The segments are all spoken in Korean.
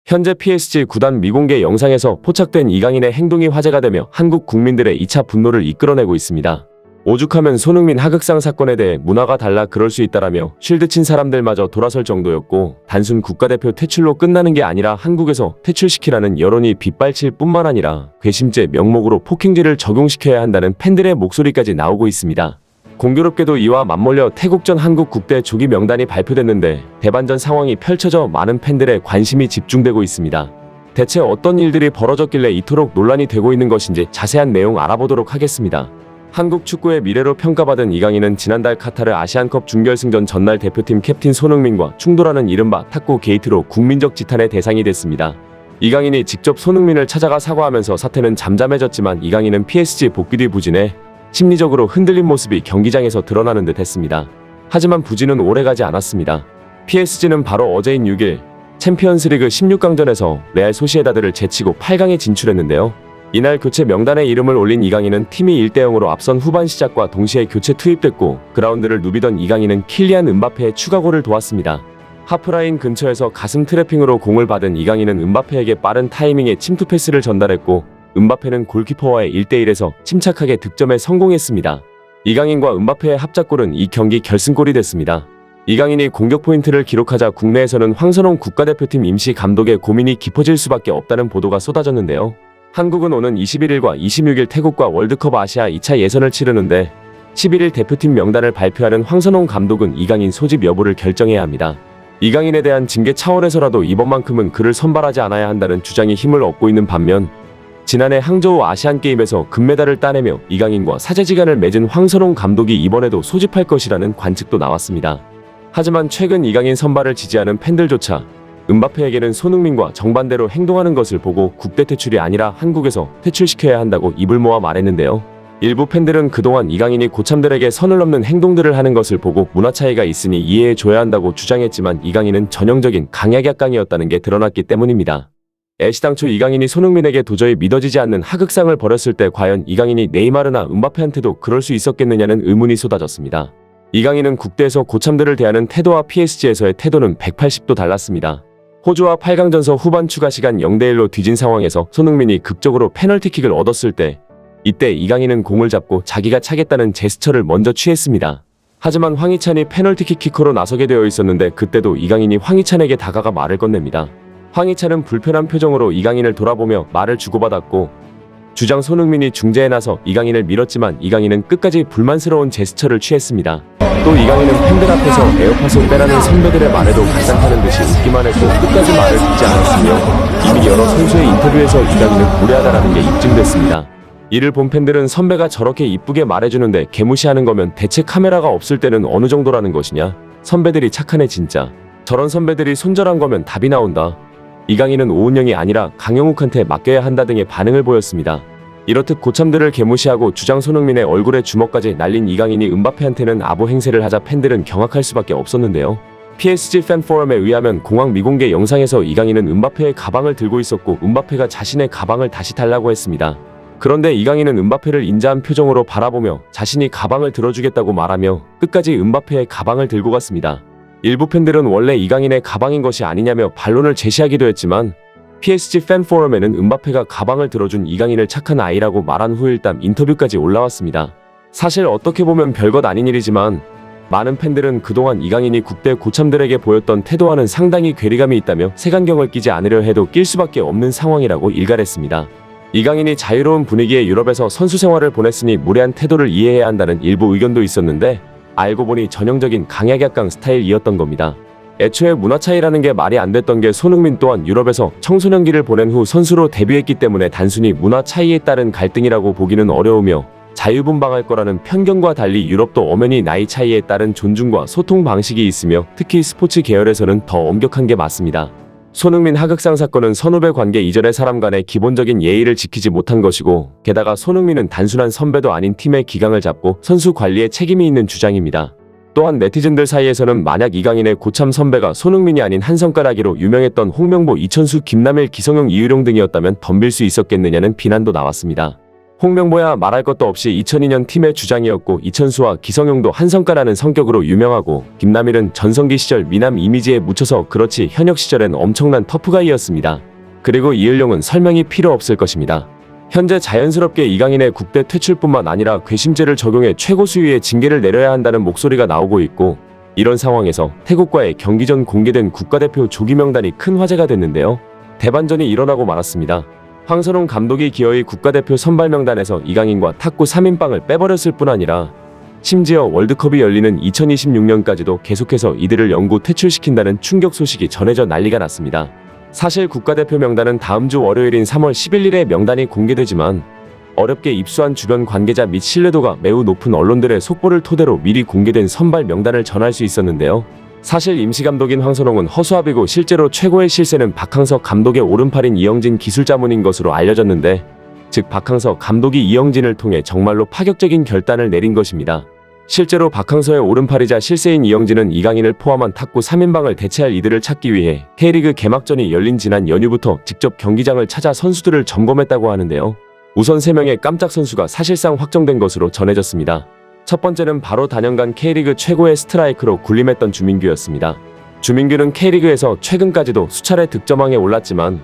현재 PSG 구단 미공개 영상에서 포착된 이강인의 행동이 화제가 되며 한국 국민들의 2차 분노를 이끌어내고 있습니다. 오죽하면 손흥민 하극상 사건에 대해 문화가 달라 그럴 수 있다라며 쉴드 친 사람들마저 돌아설 정도였고, 단순 국가대표 퇴출로 끝나는 게 아니라 한국에서 퇴출시키라는 여론이 빗발칠 뿐만 아니라 괘씸죄 명목으로 폭행죄를 적용시켜야 한다는 팬들의 목소리까지 나오고 있습니다. 공교롭게도 이와 맞물려 태국전 한국 국대 조기 명단이 발표됐는데 대반전 상황이 펼쳐져 많은 팬들의 관심이 집중되고 있습니다. 대체 어떤 일들이 벌어졌길래 이토록 논란이 되고 있는 것인지 자세한 내용 알아보도록 하겠습니다. 한국 축구의 미래로 평가받은 이강인은 지난달 카타르 아시안컵 준결승전 전날 대표팀 캡틴 손흥민과 충돌하는 이른바 탁구 게이트로 국민적 지탄의 대상이 됐습니다. 이강인이 직접 손흥민을 찾아가 사과하면서 사태는 잠잠해졌지만 이강인은 PSG 복귀 뒤 부진해 심리적으로 흔들린 모습이 경기장에서 드러나는 듯 했습니다. 하지만 부진은 오래가지 않았습니다. PSG는 바로 어제인 6일 챔피언스리그 16강전에서 레알 소시에다드를 제치고 8강에 진출했는데요. 이날 교체 명단에 이름을 올린 이강인은 팀이 1대0으로 앞선 후반 시작과 동시에 교체 투입됐고, 그라운드를 누비던 이강인은 킬리안 음바페의 추가골을 도왔습니다. 하프라인 근처에서 가슴 트래핑으로 공을 받은 이강인은 음바페에게 빠른 타이밍에 침투 패스를 전달했고, 음바페는 골키퍼와의 1대1에서 침착하게 득점에 성공했습니다. 이강인과 음바페의 합작골은 이 경기 결승골이 됐습니다. 이강인이 공격 포인트를 기록하자 국내에서는 황선홍 국가대표팀 임시 감독의 고민이 깊어질 수밖에 없다는 보도가 쏟아졌는데요. 한국은 오는 21일과 26일 태국과 월드컵 아시아 2차 예선을 치르는데 11일 대표팀 명단을 발표하는 황선홍 감독은 이강인 소집 여부를 결정해야 합니다. 이강인에 대한 징계 차원에서라도 이번만큼은 그를 선발하지 않아야 한다는 주장이 힘을 얻고 있는 반면, 지난해 항저우 아시안게임에서 금메달을 따내며 이강인과 사제지간을 맺은 황선홍 감독이 이번에도 소집할 것이라는 관측도 나왔습니다. 하지만 최근 이강인 선발을 지지하는 팬들조차 음바페에게는 손흥민과 정반대로 행동하는 것을 보고 국대 퇴출이 아니라 한국에서 퇴출시켜야 한다고 입을 모아 말했는데요. 일부 팬들은 그동안 이강인이 고참들에게 선을 넘는 행동들을 하는 것을 보고 문화 차이가 있으니 이해해줘야 한다고 주장했지만, 이강인은 전형적인 강약약강이었다는 게 드러났기 때문입니다. 애시당초 이강인이 손흥민에게 도저히 믿어지지 않는 하극상을 벌였을 때 과연 이강인이 네이마르나 음바페한테도 그럴 수 있었겠느냐는 의문이 쏟아졌습니다. 이강인은 국대에서 고참들을 대하는 태도와 PSG에서의 태도는 180도 달랐습니다. 호주와 8강전서 후반 추가 시간 0대1로 뒤진 상황에서 손흥민이 극적으로 페널티킥을 얻었을 때, 이때 이강인은 공을 잡고 자기가 차겠다는 제스처를 먼저 취했습니다. 하지만 황희찬이 페널티킥 키커로 나서게 되어 있었는데 그때도 이강인이 황희찬에게 다가가 말을 건넵니다. 황희찬은 불편한 표정으로 이강인을 돌아보며 말을 주고받았고, 주장 손흥민이 중재에 나서 이강인을 밀었지만 이강인은 끝까지 불만스러운 제스처를 취했습니다. 또 이강인은 팬들 앞에서 에어팟을 빼라는 선배들의 말에도 간장타는 듯이 웃기만 했고 끝까지 말을 듣지 않았으며, 이미 여러 선수의 인터뷰에서 이강인은 무례하다라는 게 입증됐습니다. 이를 본 팬들은 선배가 저렇게 이쁘게 말해주는데 개무시하는 거면 대체 카메라가 없을 때는 어느 정도라는 것이냐, 선배들이 착하네 진짜, 저런 선배들이 손절한 거면 답이 나온다, 이강인은 오은영이 아니라 강영욱한테 맡겨야 한다 등의 반응을 보였습니다. 이렇듯 고참들을 개무시하고 주장 손흥민의 얼굴에 주먹까지 날린 이강인이 음바페한테는 아부 행세를 하자 팬들은 경악할 수밖에 없었는데요. PSG 팬 포럼에 의하면 공항 미공개 영상에서 이강인은 음바페의 가방을 들고 있었고 음바페가 자신의 가방을 다시 달라고 했습니다. 그런데 이강인은 음바페를 인자한 표정으로 바라보며 자신이 가방을 들어주겠다고 말하며 끝까지 음바페의 가방을 들고 갔습니다. 일부 팬들은 원래 이강인의 가방인 것이 아니냐며 반론을 제시하기도 했지만, PSG 팬 포럼에는 음바페가 가방을 들어준 이강인을 착한 아이라고 말한 후 일단 인터뷰까지 올라왔습니다. 사실 어떻게 보면 별것 아닌 일이지만 많은 팬들은 그동안 이강인이 국대 고참들에게 보였던 태도와는 상당히 괴리감이 있다며 색안경을 끼지 않으려 해도 낄 수밖에 없는 상황이라고 일갈했습니다. 이강인이 자유로운 분위기의 유럽에서 선수 생활을 보냈으니 무례한 태도를 이해해야 한다는 일부 의견도 있었는데, 알고 보니 전형적인 강약약강 스타일이었던 겁니다. 애초에 문화 차이라는 게 말이 안 됐던 게, 손흥민 또한 유럽에서 청소년기를 보낸 후 선수로 데뷔했기 때문에 단순히 문화 차이에 따른 갈등이라고 보기는 어려우며, 자유분방할 거라는 편견과 달리 유럽도 엄연히 나이 차이에 따른 존중과 소통 방식이 있으며 특히 스포츠 계열에서는 더 엄격한 게 맞습니다. 손흥민 하극상 사건은 선후배 관계 이전의 사람 간의 기본적인 예의를 지키지 못한 것이고, 게다가 손흥민은 단순한 선배도 아닌 팀의 기강을 잡고 선수 관리에 책임이 있는 주장입니다. 또한 네티즌들 사이에서는 만약 이강인의 고참 선배가 손흥민이 아닌 한 손가락으로 유명했던 홍명보, 이천수, 김남일, 기성용, 이의룡 등이었다면 덤빌 수 있었겠느냐는 비난도 나왔습니다. 홍명보야 말할 것도 없이 2002년 팀의 주장이었고 이천수와 기성용도 한성가라는 성격으로 유명하고 김남일은 전성기 시절 미남 이미지에 묻혀서 그렇지 현역 시절엔 엄청난 터프가이였습니다. 그리고 이을용은 설명이 필요 없을 것입니다. 현재 자연스럽게 이강인의 국대 퇴출뿐만 아니라 괘씸죄를 적용해 최고 수위의 징계를 내려야 한다는 목소리가 나오고 있고 이런 상황에서 태국과의 경기 전 공개된 국가대표 조기 명단이 큰 화제가 됐는데요. 대반전이 일어나고 말았습니다. 황선홍 감독이 기어이 국가대표 선발 명단에서 이강인과 탁구 3인방을 빼버렸을 뿐 아니라 심지어 월드컵이 열리는 2026년까지도 계속해서 이들을 영구 퇴출시킨다는 충격 소식이 전해져 난리가 났습니다. 사실 국가대표 명단은 다음 주 월요일인 3월 11일에 명단이 공개되지만 어렵게 입수한 주변 관계자 및 신뢰도가 매우 높은 언론들의 속보를 토대로 미리 공개된 선발 명단을 전할 수 있었는데요. 사실 임시감독인 황선홍은 허수아비고 실제로 최고의 실세는 박항서 감독의 오른팔인 이영진 기술자문인 것으로 알려졌는데 즉 박항서 감독이 이영진을 통해 정말로 파격적인 결단을 내린 것입니다. 실제로 박항서의 오른팔이자 실세인 이영진은 이강인을 포함한 탁구 3인방을 대체할 이들을 찾기 위해 K리그 개막전이 열린 지난 연휴부터 직접 경기장을 찾아 선수들을 점검했다고 하는데요. 우선 3명의 깜짝 선수가 사실상 확정된 것으로 전해졌습니다. 첫 번째는 바로 단연간 K리그 최고의 스트라이크로 군림했던 주민규였습니다. 주민규는 K리그에서 최근까지도 수차례 득점왕에 올랐지만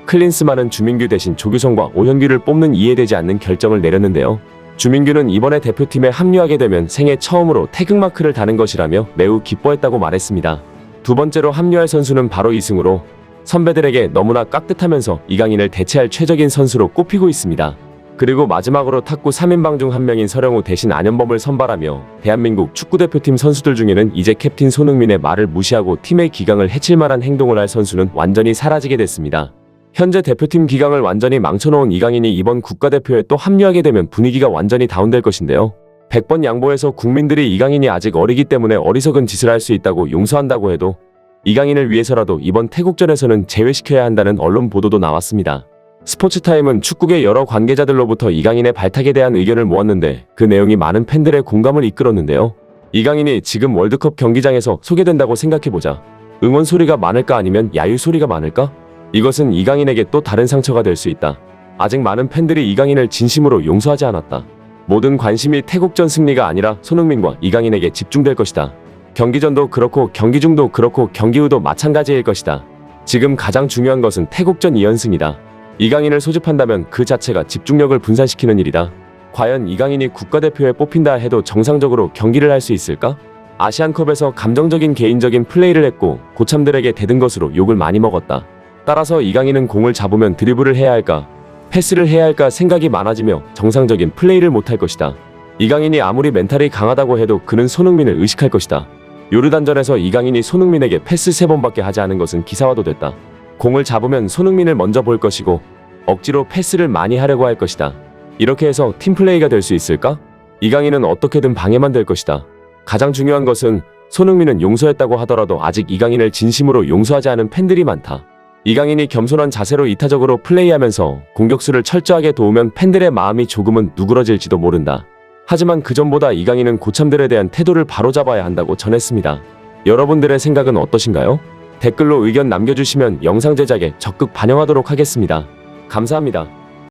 클린스만은 주민규 대신 조규성과 오현규를 뽑는 이해되지 않는 결정을 내렸는데요. 주민규는 이번에 대표팀에 합류하게 되면 생애 처음으로 태극마크를 다는 것이라며 매우 기뻐했다고 말했습니다. 두 번째로 합류할 선수는 바로 이승우로 선배들에게 너무나 깍듯하면서 이강인을 대체할 최적인 선수로 꼽히고 있습니다. 그리고 마지막으로 탁구 3인방 중 한 명인 서령우 대신 안현범을 선발하며 대한민국 축구대표팀 선수들 중에는 이제 캡틴 손흥민의 말을 무시하고 팀의 기강을 해칠 만한 행동을 할 선수는 완전히 사라지게 됐습니다. 현재 대표팀 기강을 완전히 망쳐놓은 이강인이 이번 국가대표에 또 합류하게 되면 분위기가 완전히 다운될 것인데요. 100번 양보해서 국민들이 이강인이 아직 어리기 때문에 어리석은 짓을 할 수 있다고 용서한다고 해도 이강인을 위해서라도 이번 태국전에서는 제외시켜야 한다는 언론 보도도 나왔습니다. 스포츠타임은 축구계 여러 관계자들로부터 이강인의 발탁에 대한 의견을 모았는데 그 내용이 많은 팬들의 공감을 이끌었는데요. 이강인이 지금 월드컵 경기장에서 소개된다고 생각해보자. 응원 소리가 많을까 아니면 야유 소리가 많을까? 이것은 이강인에게 또 다른 상처가 될 수 있다. 아직 많은 팬들이 이강인을 진심으로 용서하지 않았다. 모든 관심이 태국전 승리가 아니라 손흥민과 이강인에게 집중될 것이다. 경기 전도 그렇고 경기 중도 그렇고 경기 후도 마찬가지일 것이다. 지금 가장 중요한 것은 태국전 2연승이다. 이강인을 소집한다면 그 자체가 집중력을 분산시키는 일이다. 과연 이강인이 국가대표에 뽑힌다 해도 정상적으로 경기를 할 수 있을까? 아시안컵에서 감정적인 개인적인 플레이를 했고 고참들에게 대든 것으로 욕을 많이 먹었다. 따라서 이강인은 공을 잡으면 드리블을 해야 할까, 패스를 해야 할까 생각이 많아지며 정상적인 플레이를 못할 것이다. 이강인이 아무리 멘탈이 강하다고 해도 그는 손흥민을 의식할 것이다. 요르단전에서 이강인이 손흥민에게 패스 3번밖에 하지 않은 것은 기사화도 됐다. 공을 잡으면 손흥민을 먼저 볼 것이고 억지로 패스를 많이 하려고 할 것이다. 이렇게 해서 팀플레이가 될 수 있을까? 이강인은 어떻게든 방해만 될 것이다. 가장 중요한 것은 손흥민은 용서했다고 하더라도 아직 이강인을 진심으로 용서하지 않은 팬들이 많다. 이강인이 겸손한 자세로 이타적으로 플레이하면서 공격수를 철저하게 도우면 팬들의 마음이 조금은 누그러질지도 모른다. 하지만 그 전보다 이강인은 고참들에 대한 태도를 바로잡아야 한다고 전했습니다. 여러분들의 생각은 어떠신가요? 댓글로 의견 남겨주시면 영상 제작에 적극 반영하도록 하겠습니다. 감사합니다.